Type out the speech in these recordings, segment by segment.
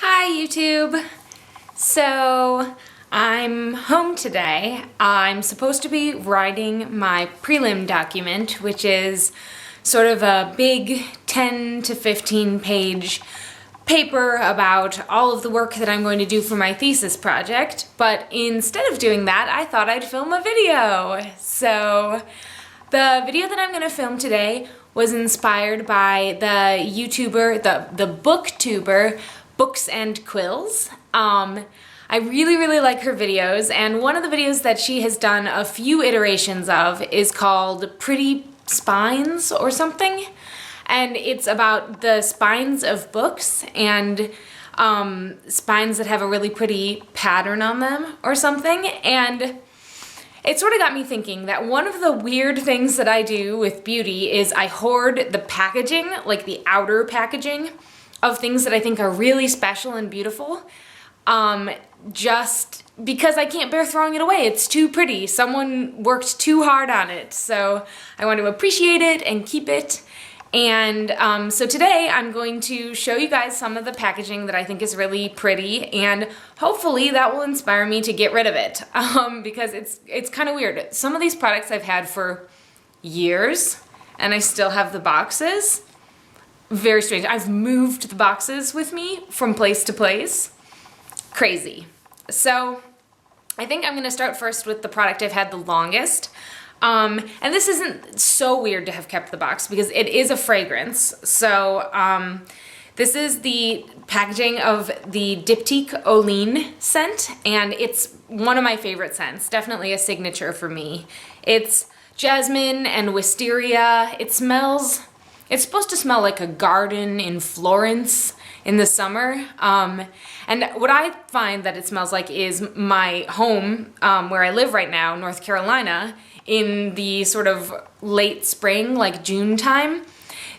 Hi YouTube! So I'm home today. I'm supposed to be writing my prelim document, which is sort of a big 10 to 15 page paper about all of the work that I'm going to do for my thesis project. But instead of doing that, I thought I'd film a video. So the video that I'm going to film today was inspired by the YouTuber, the booktuber, Books and Quills. I really like her videos, and one of the videos that she has done a few iterations of is called Pretty Spines or something, and it's about the spines of books and spines that have a really pretty pattern on them or something. And it sort of got me thinking that one of the weird things that I do with beauty is I hoard the packaging, like the outer packaging, of things that I think are really special and beautiful, just because I can't bear throwing it away. It's too pretty. Someone worked too hard on it, so I want to appreciate it and keep it. And so today I'm going to show you guys some of the packaging that I think is really pretty, and hopefully that will inspire me to get rid of it, because it's kind of weird. Some of these products I've had for years, and I still have the boxes. Very strange. I've moved the boxes with me from place to place. Crazy. So I think I'm going to start first with the product I've had the longest. And this isn't so weird to have kept the box because it is a fragrance. So this is the packaging of the Diptyque Olene scent, and it's one of my favorite scents. Definitely a signature for me. It's jasmine and wisteria. It's supposed to smell like a garden in Florence in the summer. And what I find that it smells like is my home, where I live right now, North Carolina, in the sort of late spring, like June time.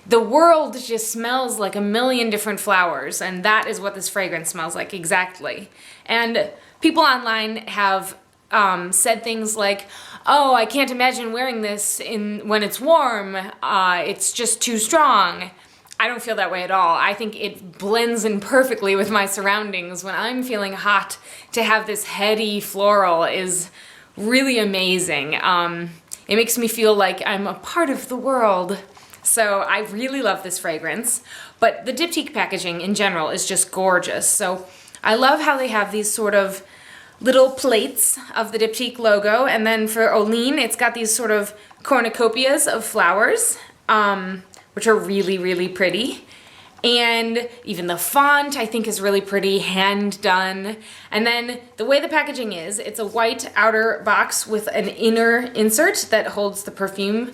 The world just smells like a million different flowers, and that is what this fragrance smells like exactly. And people online have said things like, oh, I can't imagine wearing this when it's warm, it's just too strong. I don't feel that way at all. I think it blends in perfectly with my surroundings. When I'm feeling hot, to have this heady floral is really amazing. It makes me feel like I'm a part of the world. So I really love this fragrance, but the Diptyque packaging in general is just gorgeous. So I love how they have these sort of little plates of the Diptyque logo, and then for Olene it's got these sort of cornucopias of flowers, which are really pretty. And even the font I think is really pretty, hand done. And then the way the packaging is, it's a white outer box with an inner insert that holds the perfume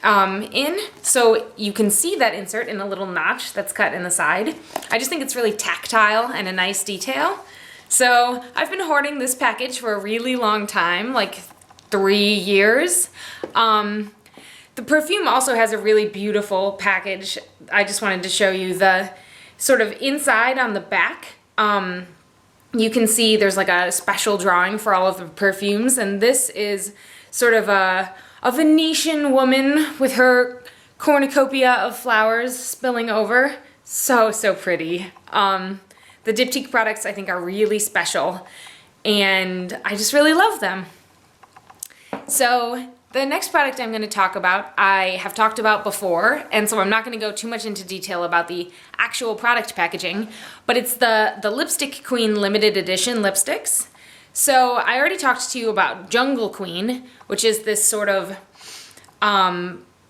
in, so you can see that insert in a little notch that's cut in the side. I just think it's really tactile and a nice detail. So I've been hoarding this package for a really long time, like 3 years. The perfume also has a really beautiful package. I just wanted to show you the sort of inside on the back. You can see there's like a special drawing for all of the perfumes, and this is sort of a Venetian woman with her cornucopia of flowers spilling over. So pretty. The Diptyque products I think are really special, and I just really love them. So the next product I'm going to talk about, I have talked about before, and so I'm not going to go too much into detail about the actual product packaging, but it's the Lipstick Queen limited edition lipsticks. So I already talked to you about Jungle Queen, which is this sort of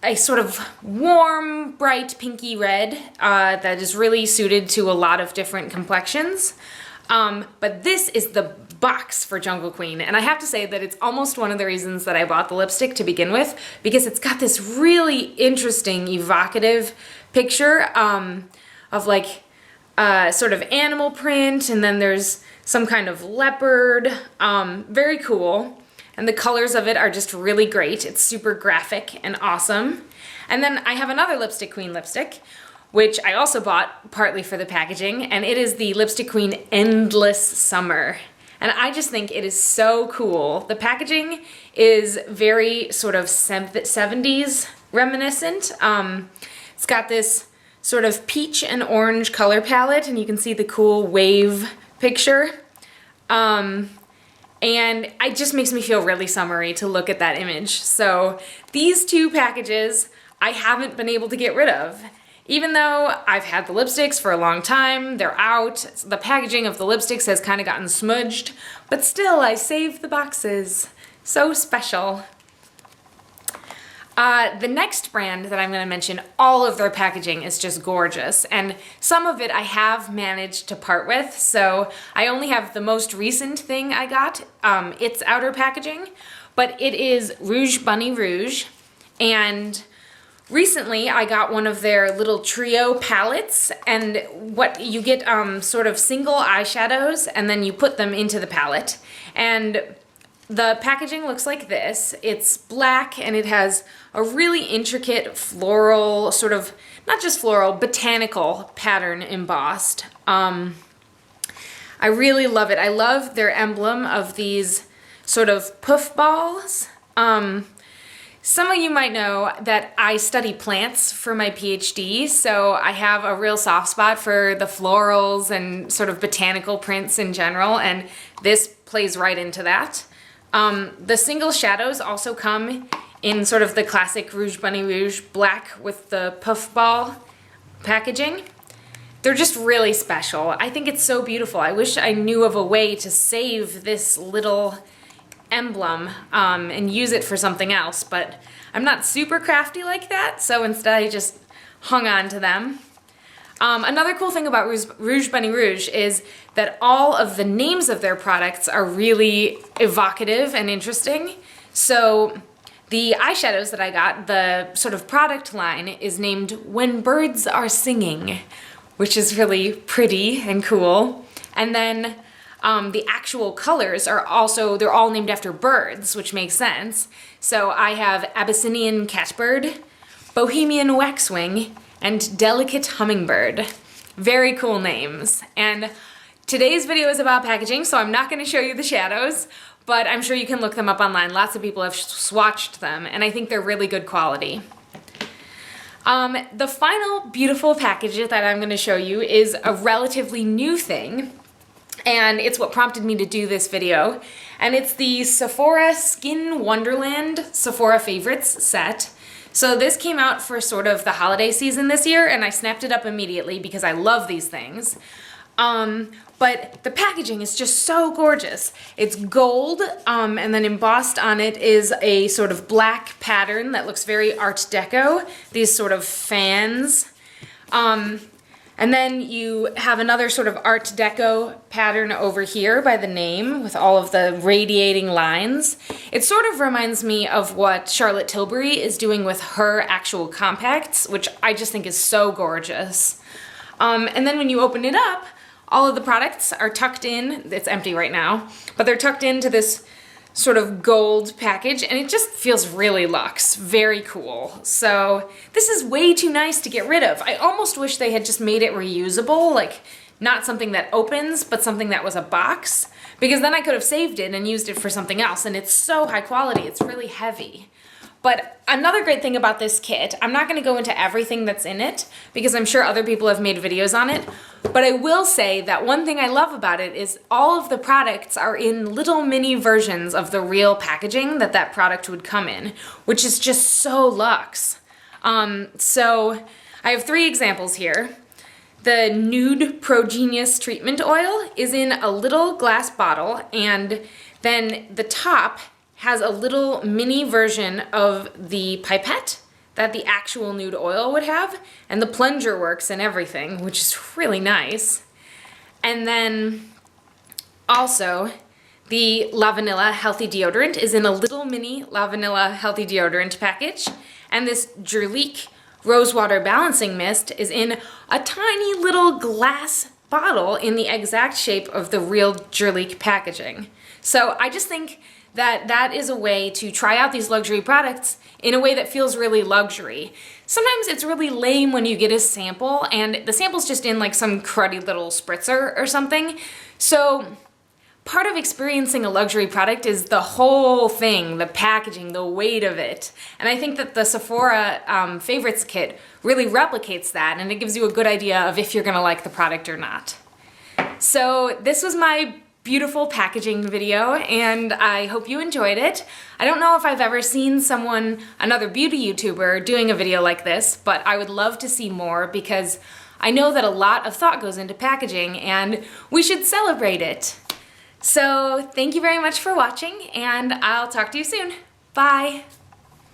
a sort of warm, bright pinky red that is really suited to a lot of different complexions. But this is the box for Jungle Queen, and I have to say that it's almost one of the reasons that I bought the lipstick to begin with, because it's got this really interesting, evocative picture of like sort of animal print, and then there's some kind of leopard. Very cool. And the colors of it are just really great. It's super graphic and awesome. And then I have another Lipstick Queen lipstick, which I also bought partly for the packaging, and it is the Lipstick Queen Endless Summer. And I just think it is so cool. The packaging is very sort of 70s reminiscent. It's got this sort of peach and orange color palette, and you can see the cool wave picture. And it just makes me feel really summery to look at that image. So these two packages I haven't been able to get rid of. Even though I've had the lipsticks for a long time, they're out, the packaging of the lipsticks has kind of gotten smudged, but still I saved the boxes. So special. The next brand that I'm going to mention, all of their packaging is just gorgeous, and some of it I have managed to part with, so I only have the most recent thing I got, its outer packaging, but it is Rouge Bunny Rouge, and recently I got one of their little trio palettes, and what you get sort of single eyeshadows, and then you put them into the palette, and the packaging looks like this. It's black and it has a really intricate floral, sort of, not just floral, botanical pattern embossed. I really love it. I love their emblem of these sort of puff balls. Some of you might know that I study plants for my PhD, so I have a real soft spot for the florals and sort of botanical prints in general, and this plays right into that. The single shadows also come in sort of the classic Rouge Bunny Rouge black with the puff ball packaging. They're just really special. I think it's so beautiful. I wish I knew of a way to save this little emblem and use it for something else, but I'm not super crafty like that, so instead I just hung on to them. Another cool thing about Rouge Bunny Rouge is that all of the names of their products are really evocative and interesting. So the eyeshadows that I got, the sort of product line, is named When Birds Are Singing, which is really pretty and cool. And then the actual colors are also, they're all named after birds, which makes sense. So I have Abyssinian Catbird, Bohemian Waxwing, and Delicate Hummingbird. Very cool names. And today's video is about packaging, so I'm not going to show you the shadows, but I'm sure you can look them up online. Lots of people have swatched them, and I think they're really good quality. The final beautiful package that I'm going to show you is a relatively new thing, and it's what prompted me to do this video, and it's the Sephora Skin Wonderland Sephora Favorites set. So this came out for sort of the holiday season this year, and I snapped it up immediately because I love these things. But the packaging is just so gorgeous. It's gold, and then embossed on it is a sort of black pattern that looks very Art Deco, these sort of fans. And then you have another sort of Art Deco pattern over here by the name with all of the radiating lines. It sort of reminds me of what Charlotte Tilbury is doing with her actual compacts, which I just think is so gorgeous. And then when you open it up, all of the products are tucked in. It's empty right now, but they're tucked into this sort of gold package, and it just feels really luxe. Very cool. So this is way too nice to get rid of. I almost wish they had just made it reusable, like not something that opens, but something that was a box, because then I could have saved it and used it for something else, and it's so high quality. It's really heavy. But another great thing about this kit, I'm not going to go into everything that's in it because I'm sure other people have made videos on it, but I will say that one thing I love about it is all of the products are in little mini versions of the real packaging that product would come in, which is just so luxe. So I have 3 examples here. The Nude Pro Genius Treatment Oil is in a little glass bottle, and then the top has a little mini version of the pipette that the actual nude oil would have, and the plunger works and everything, which is really nice. And then also the La Vanilla Healthy Deodorant is in a little mini La Vanilla Healthy Deodorant package, and this Jurlique Rosewater Balancing Mist is in a tiny little glass bottle in the exact shape of the real Jurlique packaging. So I just think that is a way to try out these luxury products in a way that feels really luxury. Sometimes it's really lame when you get a sample and the sample's just in like some cruddy little spritzer or something. So part of experiencing a luxury product is the whole thing, the packaging, the weight of it. And I think that the Sephora Favorites Kit really replicates that, and it gives you a good idea of if you're gonna like the product or not. So this was my beautiful packaging video, and I hope you enjoyed it. I don't know if I've ever seen another beauty YouTuber doing a video like this, but I would love to see more because I know that a lot of thought goes into packaging and we should celebrate it. So thank you very much for watching, and I'll talk to you soon. Bye!